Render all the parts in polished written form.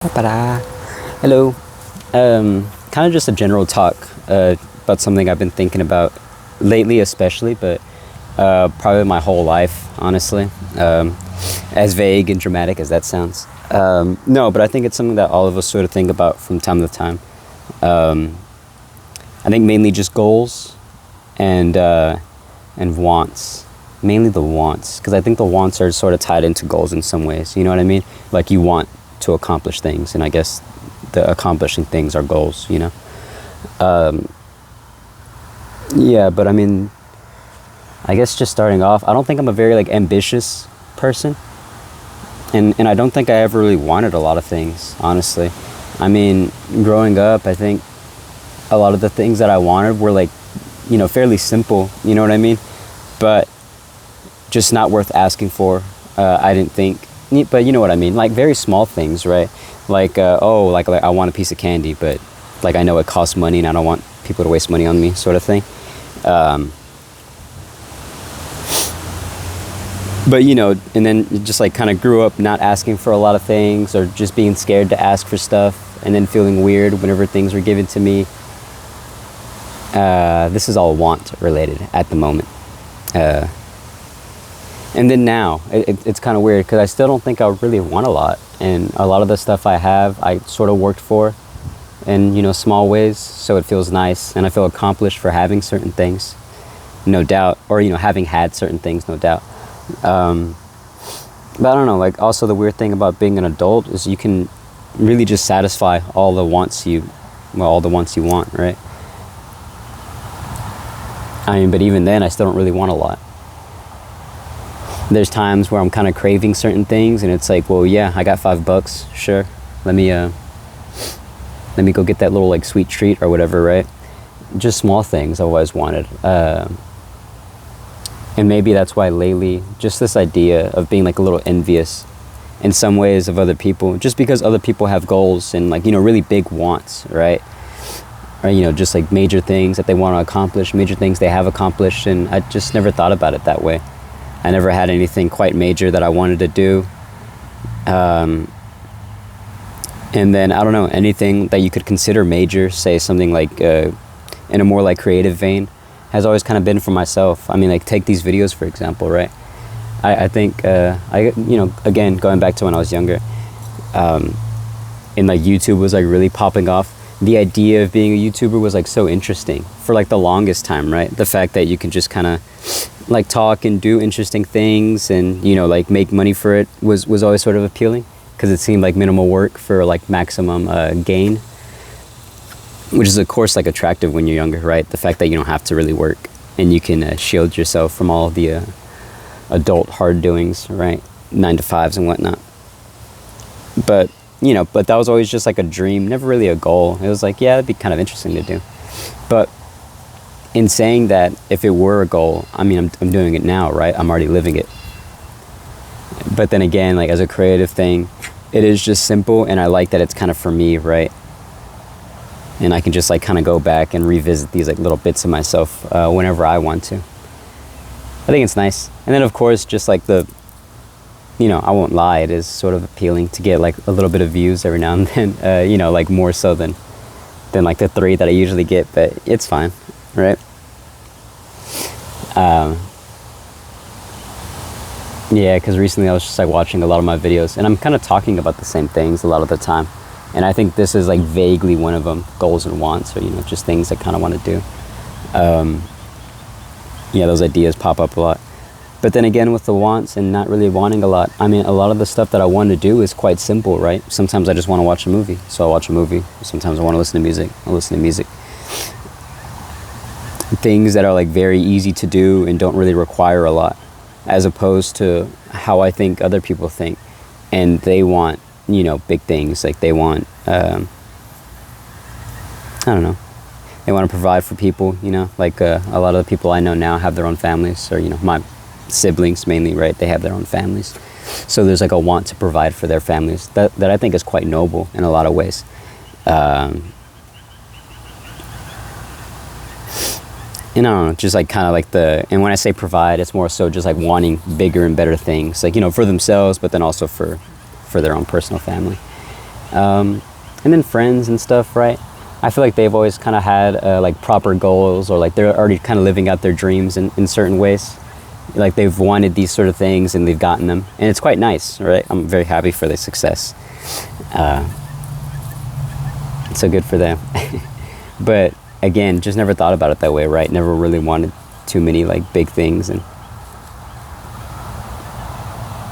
Ta-da. Hello. Kind of just a general talk about something I've been thinking about lately, especially, but probably my whole life, honestly. As vague and dramatic as that sounds. No, but I think it's something that all of us sort of think about from time to time. I think mainly just goals and wants. Mainly the wants, because I think the wants are sort of tied into goals in some ways. You know what I mean? Like you want to accomplish things, and I guess the accomplishing things are goals, you know? Yeah, but I mean, I guess just starting off, I don't think I'm a very like ambitious person, and I don't think I ever really wanted a lot of things, honestly. I mean, growing up, I think a lot of the things that I wanted were like, fairly simple, you know what I mean? But just not worth asking for, I didn't think. But you know what I mean, like very small things, right? Like like I want a piece of candy, but like I know it costs money and I don't want people to waste money on me, sort of thing. But and then just like kind of grew up not asking for a lot of things, or just being scared to ask for stuff, and then feeling weird whenever things were given to me. This is all want related at the moment. And then now, it's kind of weird because I still don't think I really want a lot. And a lot of the stuff I have, I sort of worked for in, small ways. So it feels nice. And I feel accomplished for having certain things, no doubt. Or, having had certain things, no doubt. But I don't know, like also the weird thing about being an adult is you can really just satisfy all the wants you want, right? I mean, but even then, I still don't really want a lot. There's times where I'm kind of craving certain things, and it's like, well, yeah, I got $5, sure. Let me go get that little like sweet treat or whatever, right? Just small things I've always wanted, and maybe that's why lately, just this idea of being like a little envious, in some ways, of other people, just because other people have goals and like really big wants, right? Or just like major things that they want to accomplish, major things they have accomplished, and I just never thought about it that way. I never had anything quite major that I wanted to do. And then, I don't know, anything that you could consider major, say something like, in a more like creative vein, has always kind of been for myself. I mean, like take these videos, for example, right? I think, again, going back to when I was younger, and like YouTube was like really popping off. The idea of being a YouTuber was like so interesting for like the longest time, right? The fact that you can just kind of like talk and do interesting things and like make money for it was always sort of appealing, because it seemed like minimal work for like maximum gain, which is of course like attractive when you're younger, right? The fact that you don't have to really work and you can shield yourself from all of the adult hard doings, right? 9 to 5s and whatnot. But but that was always just like a dream, never really a goal. It was like, yeah, that'd be kind of interesting to do. But in saying that, if it were a goal, I mean, I'm doing it now, right? I'm already living it. But then again, like as a creative thing, it is just simple, and I like that it's kind of for me, right? And I can just like kind of go back and revisit these like little bits of myself whenever I want to. I think it's nice. And then of course, just like I won't lie, it is sort of appealing to get like a little bit of views every now and then, like more so than like the 3 that I usually get, but it's fine, right? Yeah, because recently I was just like watching a lot of my videos, and I'm kind of talking about the same things a lot of the time, and I think this is like vaguely one of them, goals and wants, or just things I kind of want to do. Yeah, those ideas pop up a lot. But then again, with the wants and not really wanting a lot, I mean, a lot of the stuff that I want to do is quite simple, right? Sometimes I just want to watch a movie, so I watch a movie. Sometimes I want to listen to music, I listen to music. Things that are like very easy to do and don't really require a lot, as opposed to how I think other people think. And they want, big things. Like they want, I don't know. They want to provide for people, like a lot of the people I know now have their own families, or, my siblings mainly, right? They have their own families. So there's like a want to provide for their families that I think is quite noble in a lot of ways. And I don't know, just like kind of like and when I say provide, it's more so just like wanting bigger and better things, like, for themselves, but then also for their own personal family. And then friends and stuff, right? I feel like they've always kind of had like proper goals, or like they're already kind of living out their dreams in certain ways. Like they've wanted these sort of things and they've gotten them, and it's quite nice, right? I'm very happy for their success. So good for them. But again, just never thought about it that way, right? Never really wanted too many like big things. And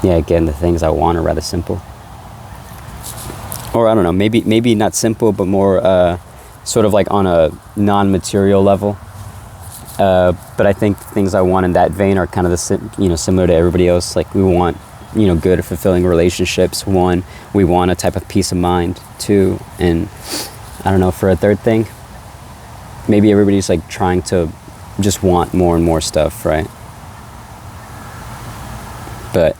yeah, again, the things I want are rather simple. Or I don't know, maybe not simple, but more sort of like on a non-material level. But I think things I want in that vein are kind of similar to everybody else. Like we want, good, fulfilling relationships. One, we want a type of peace of mind. Two, and I don't know, for a third thing, maybe everybody's like trying to just want more and more stuff, right? But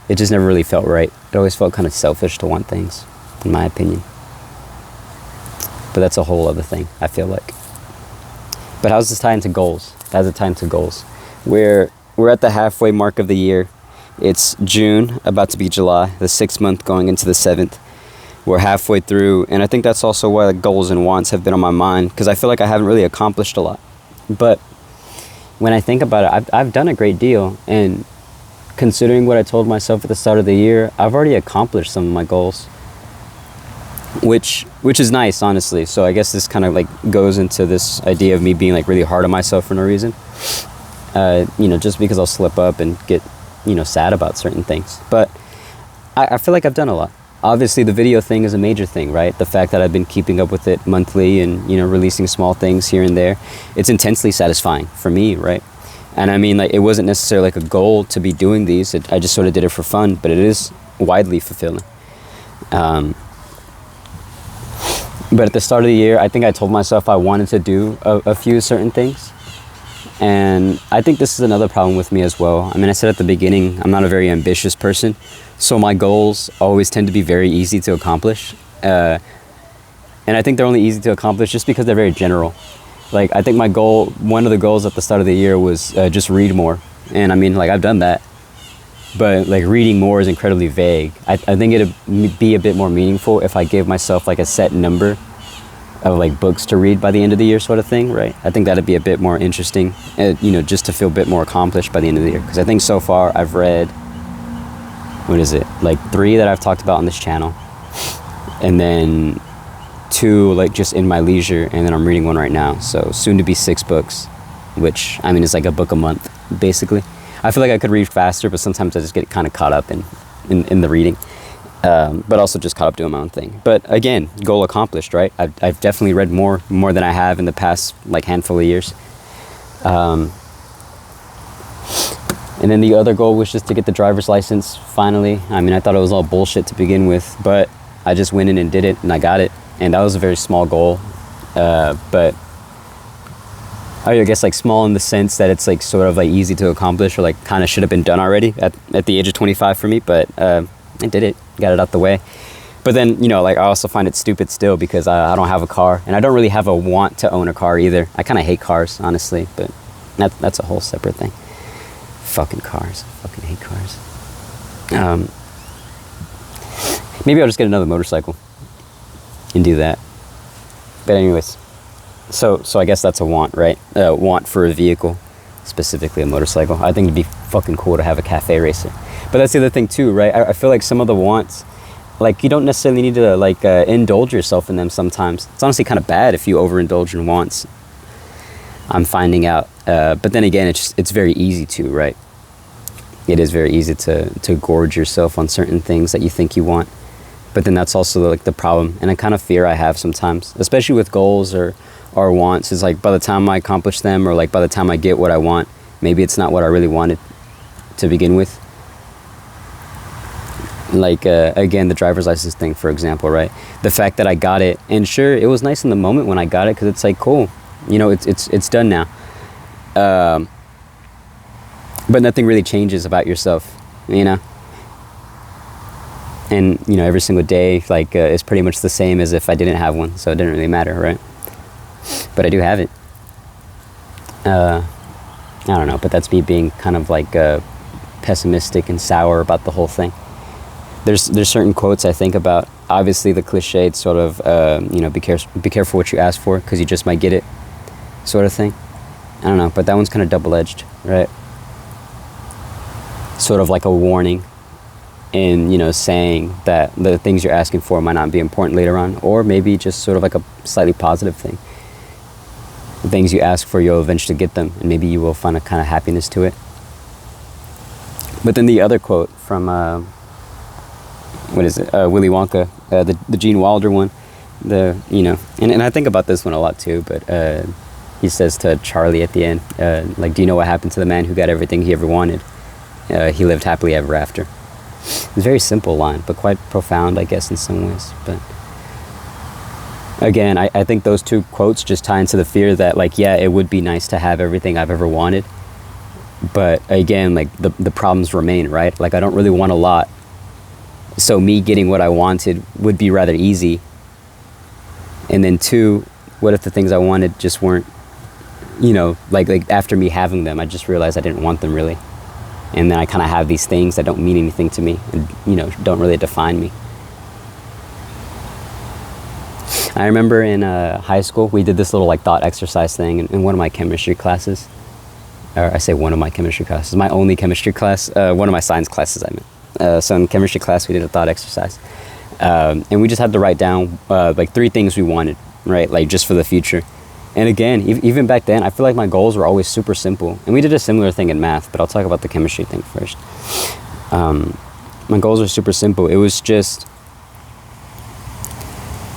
it just never really felt right. It always felt kind of selfish to want things, in my opinion. But that's a whole other thing, I feel like. But how's this tie into goals? How's it tie into goals? We're at the halfway mark of the year. It's June, about to be July, the 6th month going into the 7th. We're halfway through, and I think that's also why the goals and wants have been on my mind, because I feel like I haven't really accomplished a lot. But when I think about it, I've done a great deal, and considering what I told myself at the start of the year, I've already accomplished some of my goals, which is nice, honestly. So I guess this kind of like goes into this idea of me being like really hard on myself for no reason, just because I'll slip up and get sad about certain things. But I feel like I've done a lot. Obviously the video thing is a major thing, right? The fact that I've been keeping up with it monthly and releasing small things here and there, it's intensely satisfying for me, right? And I mean, like, it wasn't necessarily like a goal to be doing these. I just sort of did it for fun, but it is widely fulfilling. But at the start of the year, I think I told myself I wanted to do a few certain things. And I think this is another problem with me as well. I mean, I said at the beginning, I'm not a very ambitious person. So my goals always tend to be very easy to accomplish. And I think they're only easy to accomplish just because they're very general. Like, I think one of the goals at the start of the year was just read more. And I mean, like, I've done that. But like reading more is incredibly vague. I think it'd be a bit more meaningful if I gave myself like a set number of like books to read by the end of the year, sort of thing, right? I think that'd be a bit more interesting, just to feel a bit more accomplished by the end of the year. Because I think so far I've read, like 3 that I've talked about on this channel, and then 2 like just in my leisure, and then I'm reading 1 right now. So soon to be 6 books, which I mean is like a book a month, basically. I feel like I could read faster, but sometimes I just get kind of caught up in the reading. But also just caught up doing my own thing. But again, goal accomplished, right? I've definitely read more than I have in the past like handful of years. And then the other goal was just to get the driver's license finally. I mean, I thought it was all bullshit to begin with, but I just went in and did it, and I got it. And that was a very small goal, but I guess like small in the sense that it's like sort of like easy to accomplish, or like kind of should have been done already at the age of 25 for me. But I did it, got it out the way. But then, like I also find it stupid still because I don't have a car, and I don't really have a want to own a car either. I kind of hate cars, honestly, but that's a whole separate thing. Fucking cars. I fucking hate cars. Maybe I'll just get another motorcycle and do that. But anyways, so I guess that's a want, right? Want for a vehicle, specifically a motorcycle. I think it'd be fucking cool to have a cafe racer. But that's the other thing too, right? I feel like some of the wants, like you don't necessarily need to like indulge yourself in them sometimes. It's honestly kind of bad if you overindulge in wants, I'm finding out. But then again, it's very easy to, right? It is very easy to gorge yourself on certain things that you think you want. But then that's also like the problem, and a kind of fear I have sometimes, especially with goals or wants, is like by the time I accomplish them, or like by the time I get what I want, maybe it's not what I really wanted to begin with. Like again, the driver's license thing, for example, right? The fact that I got it, and sure, it was nice in the moment when I got it, because it's like cool, it's done now. But nothing really changes about yourself, And every single day like is pretty much the same as if I didn't have one, so it didn't really matter, right? But I do have it. I don't know, but that's me being kind of like pessimistic and sour about the whole thing. there's certain quotes I think about. Obviously, the cliched sort of, be careful what you ask for, because you just might get it, sort of thing. I don't know, but that one's kind of double-edged, right? Sort of like a warning in, saying that the things you're asking for might not be important later on, or maybe just sort of like a slightly positive thing. The things you ask for, you'll eventually get them, and maybe you will find a kind of happiness to it. But then the other quote from, Willy Wonka, the Gene Wilder one, and I think about this one a lot too, but he says to Charlie at the end, do you know what happened to the man who got everything he ever wanted? He lived happily ever after. It's a very simple line, but quite profound, I guess, in some ways. But again, I think those two quotes just tie into the fear that, it would be nice to have everything I've ever wanted. But again, the problems remain, right? I don't really want a lot. So me getting what I wanted would be rather easy. And then two, what if the things I wanted just weren't, after me having them, I just realized I didn't want them really. And then I kind of have these things that don't mean anything to me and, don't really define me. I remember in high school, we did this little thought exercise thing in one of my chemistry classes. Or I say one of my chemistry classes, my only chemistry class, one of my science classes I meant. So in chemistry class, we did a thought exercise. And we just had to write down 3 things we wanted, right? Just for the future. And again, even back then, I feel like my goals were always super simple. And we did a similar thing in math, but I'll talk about the chemistry thing first. My goals were super simple. It was just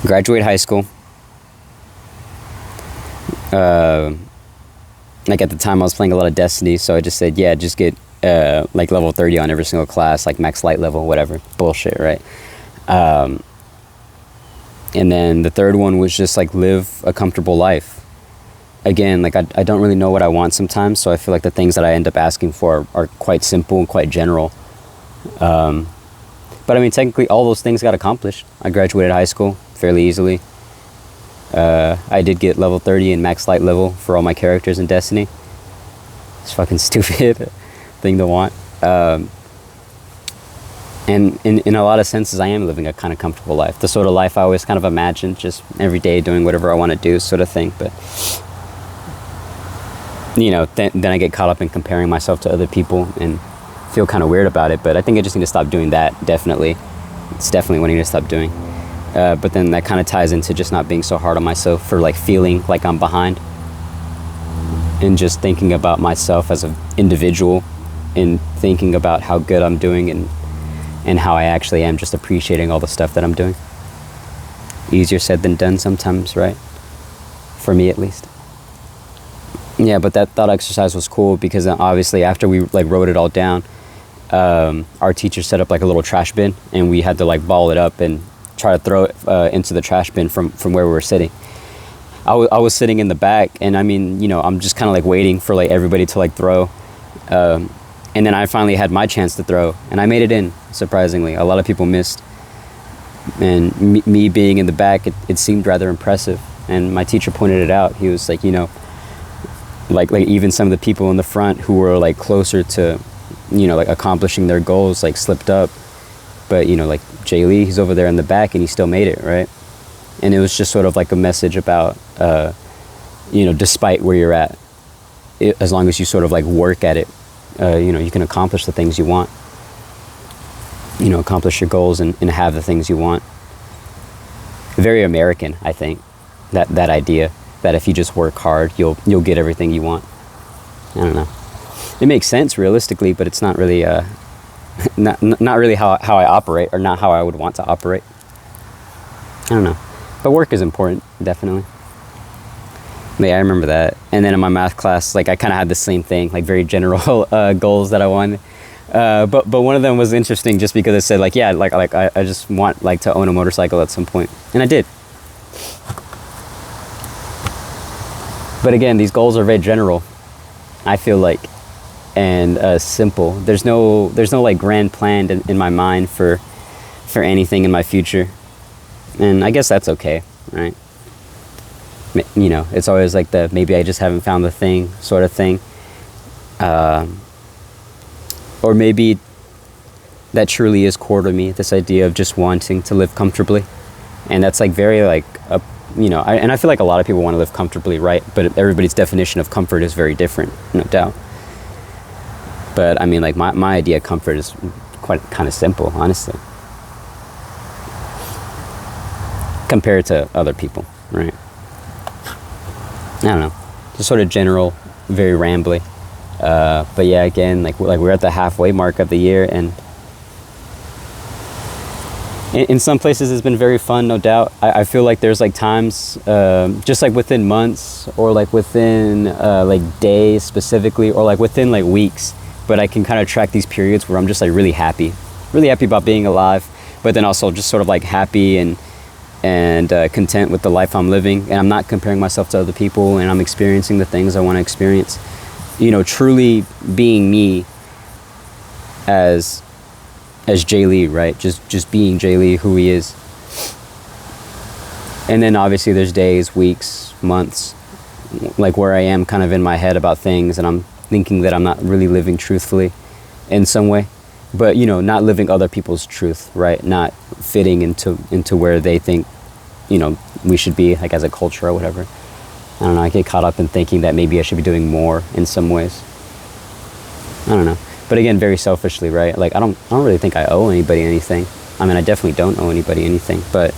graduate high school. At the time, I was playing a lot of Destiny, so I just said, just get level 30 on every single class, max light level, whatever. Bullshit, right? And then the third one was just live a comfortable life. Again, I don't really know what I want sometimes, so I feel like the things that I end up asking for are quite simple and quite general. But I mean, technically, all those things got accomplished. I graduated high school fairly easily. I did get level 30 and max light level for all my characters in Destiny. It's fucking stupid thing to want. And in a lot of senses, I am living a kind of comfortable life. The sort of life I always kind of imagined, just every day doing whatever I want to do, sort of thing. But, then I get caught up in comparing myself to other people and feel kind of weird about it. But I think I just need to stop doing that, definitely. It's definitely what I need to stop doing. But then that kind of ties into just not being so hard on myself for feeling like I'm behind. And just thinking about myself as an individual and thinking about how good I'm doing and how I actually am, just appreciating all the stuff that I'm doing. Easier said than done sometimes, right? For me, at least. Yeah, but that thought exercise was cool because obviously after we wrote it all down, our teacher set up a little trash bin, and we had to ball it up and try to throw it into the trash bin from where we were sitting. I was sitting in the back, and I mean, I'm just kind of waiting for everybody to throw. And then I finally had my chance to throw, and I made it in, surprisingly. A lot of people missed. And me being in the back, it seemed rather impressive. And my teacher pointed it out. He was even some of the people in the front who were closer to, accomplishing their goals, slipped up. But, Jay Lee, he's over there in the back, and he still made it, right? And it was just sort of a message about, despite where you're at, as long as you sort of work at it, you can accomplish the things you want. Accomplish your goals and have the things you want. Very American, I think, that idea that if you just work hard, you'll get everything you want. I don't know. It makes sense realistically, but it's not really not really how I operate, or not how I would want to operate. I don't know. But work is important, definitely. But yeah, I remember that. And then in my math class, I kind of had the same thing, very general goals that I wanted. But one of them was interesting just because it said I just want to own a motorcycle at some point, and I did. But again, these goals are very general, I feel and simple. There's no grand plan in my mind for anything in my future, and I guess that's okay, right? It's always the maybe I just haven't found the thing sort of thing. Or maybe that truly is core to me, this idea of just wanting to live comfortably. And that's like very like a, you know, and I feel like a lot of people want to live comfortably, right? But everybody's definition of comfort is very different, no doubt. But I mean, like my idea of comfort is quite kind of simple, honestly, compared to other people, right? I don't know, just sort of general, very rambly. But yeah, again, like we're at the halfway mark of the year, and in some places it's been very fun, no doubt. I feel like there's like times, just like within months, or like within like days specifically, or like within like weeks, but I can kind of track these periods where I'm just like really happy about being alive, but then also just sort of like happy and content with the life I'm living, and I'm not comparing myself to other people, and I'm experiencing the things I want to experience, you know, truly being me as Jay Lee, right? Just being Jay Lee, who he is. And then obviously there's days, weeks, months, like where I am kind of in my head about things, and I'm thinking that I'm not really living truthfully in some way, but you know, not living other people's truth, right? Not fitting into where they think, you know, we should be, like as a culture or whatever. I don't know, I get caught up in thinking that maybe I should be doing more in some ways. I don't know. But again, very selfishly, right? Like I don't really think I owe anybody anything. I mean, I definitely don't owe anybody anything, but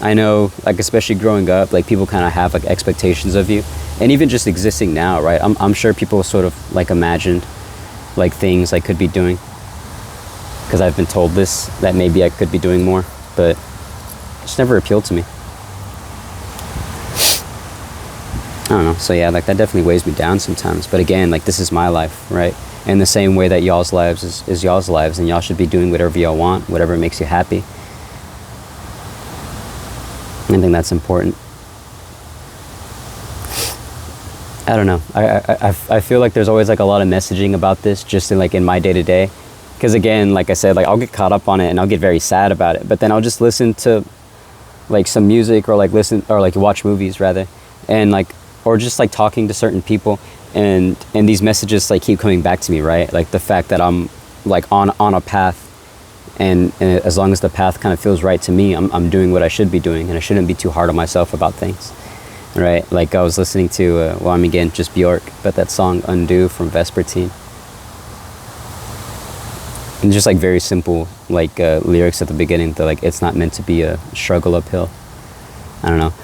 I know, like especially growing up, like people kind of have like expectations of you, and even just existing now, right? I'm sure people sort of like imagined like things I could be doing, because I've been told this, that maybe I could be doing more, but it's never appealed to me. I don't know. So yeah, like that definitely weighs me down sometimes. But again, like this is my life, right? In the same way that y'all's lives is y'all's lives, and y'all should be doing whatever y'all want, whatever makes you happy. I think that's important. I don't know. I feel like there's always like a lot of messaging about this, just in my day-to-day. Because again, like I said, like I'll get caught up on it and I'll get very sad about it. But then I'll just listen to like some music, or like watch movies rather, and like, or just like talking to certain people, and these messages like keep coming back to me, right? Like the fact that I'm like on a path, and as long as the path kind of feels right to me, I'm doing what I should be doing, and I shouldn't be too hard on myself about things, right? Like I was listening to again, just Bjork, but that song Undo from Vespertine, and just like very simple like lyrics at the beginning. They're like, it's not meant to be a struggle uphill. I don't know.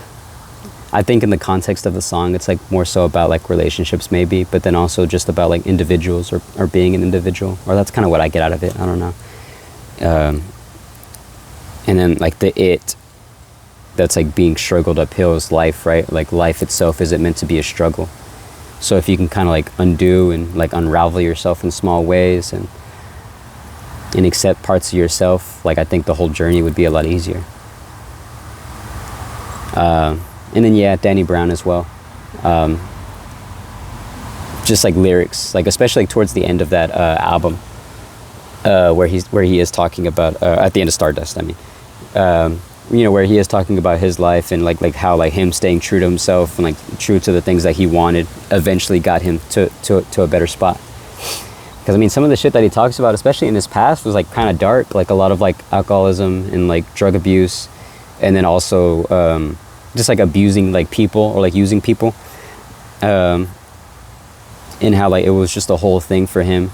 I think in the context of the song, it's like more so about like relationships maybe, but then also just about like individuals, or being an individual, or that's kind of what I get out of it. I don't know. And then like that's like being struggled uphill is life, right? Like life itself isn't meant to be a struggle. So if you can kind of like undo and like unravel yourself in small ways, and accept parts of yourself, like I think the whole journey would be a lot easier. And then yeah, Danny Brown as well. Just like lyrics, like especially like towards the end of that album, where he is talking about at the end of Stardust, I mean, you know, where he is talking about his life, and like how like him staying true to himself and like true to the things that he wanted eventually got him to a better spot. Because I mean, some of the shit that he talks about, especially in his past, was like kind of dark, like a lot of like alcoholism and like drug abuse, and then also just like abusing like people, or like using people, and how like it was just a whole thing for him.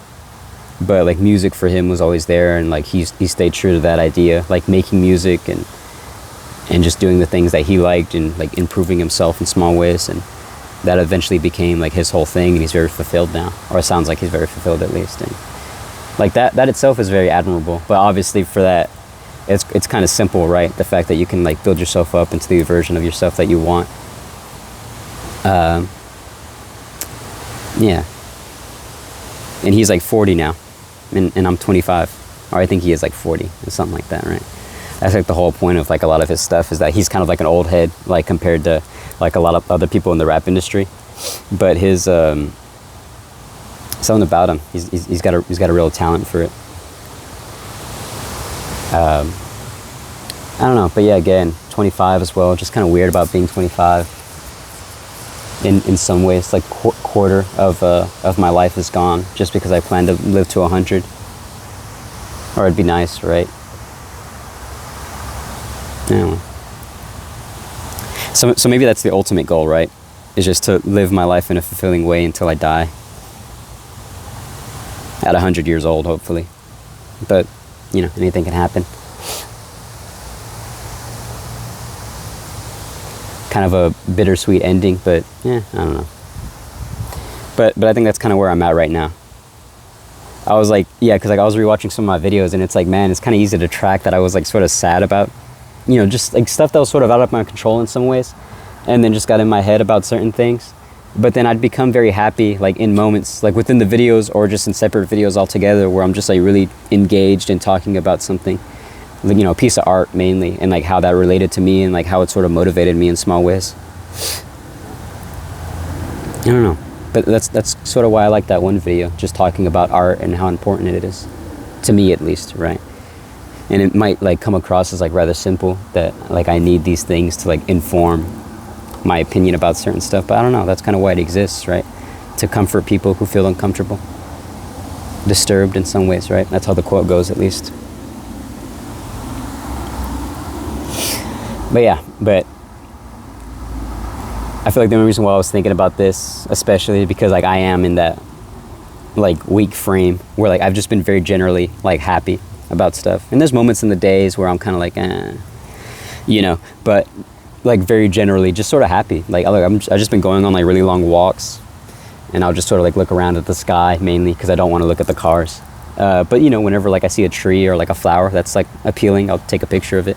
But like music for him was always there, and like he stayed true to that idea, like making music and just doing the things that he liked, and like improving himself in small ways, and that eventually became like his whole thing, and he's very fulfilled now, or it sounds like he's very fulfilled at least. And like that itself is very admirable. But obviously for that, it's kind of simple, right? The fact that you can like build yourself up into the version of yourself that you want. Yeah. And he's like 40 now, and I'm 25, or I think he is like 40, or something like that, right? That's like the whole point of like a lot of his stuff, is that he's kind of like an old head, like compared to like a lot of other people in the rap industry. But his something about him, he's got a real talent for it. I don't know, but yeah, again, 25 as well. Just kind of weird about being 25. In some ways, like quarter of my life is gone, just because I plan to live to 100. Or it'd be nice, right? Yeah. So maybe that's the ultimate goal, right? Is just to live my life in a fulfilling way until I die. At 100 years old, hopefully. But, you know, anything can happen. Kind of a bittersweet ending, but yeah, I don't know. But I think that's kind of where I'm at right now. I was like, yeah, because like I was rewatching some of my videos, and it's like, man, it's kind of easy to track that I was like sort of sad about, you know, just like stuff that was sort of out of my control in some ways, and then just got in my head about certain things. But then I'd become very happy, like in moments, like within the videos or just in separate videos altogether, where I'm just like really engaged in talking about something, like, you know, a piece of art mainly, and like how that related to me and like how it sort of motivated me in small ways. I don't know, but that's sort of why I like that one video, just talking about art and how important it is, to me at least, right? And it might like come across as like rather simple, that like I need these things to like inform my opinion about certain stuff, but I don't know, that's kind of why it exists, right? To comfort people who feel uncomfortable, disturbed in some ways, right? That's how the quote goes, at least. But yeah, but I feel like the only reason why I was thinking about this, especially because like I am in that like weak frame where like I've just been very generally like happy about stuff, and there's moments in the days where I'm kind of like you know, but like very generally just sort of happy. Like I've just been going on like really long walks, and I'll just sort of like look around at the sky mainly because I don't want to look at the cars, but you know, whenever like I see a tree or like a flower that's like appealing, I'll take a picture of it.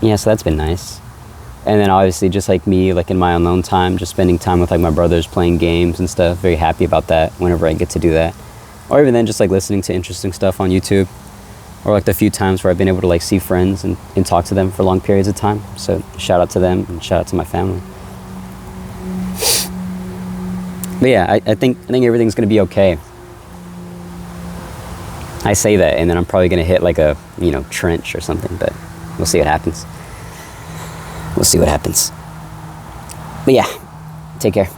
Yeah, so that's been nice. And then obviously just like me, like in my alone time, just spending time with like my brothers playing games and stuff. Very happy about that whenever I get to do that. Or even then just like listening to interesting stuff on YouTube, or like the few times where I've been able to like see friends and talk to them for long periods of time. So shout out to them and shout out to my family. But yeah, I think everything's gonna be okay. I say that, and then I'm probably gonna hit like a, you know, trench or something, but we'll see what happens. We'll see what happens. But yeah, take care.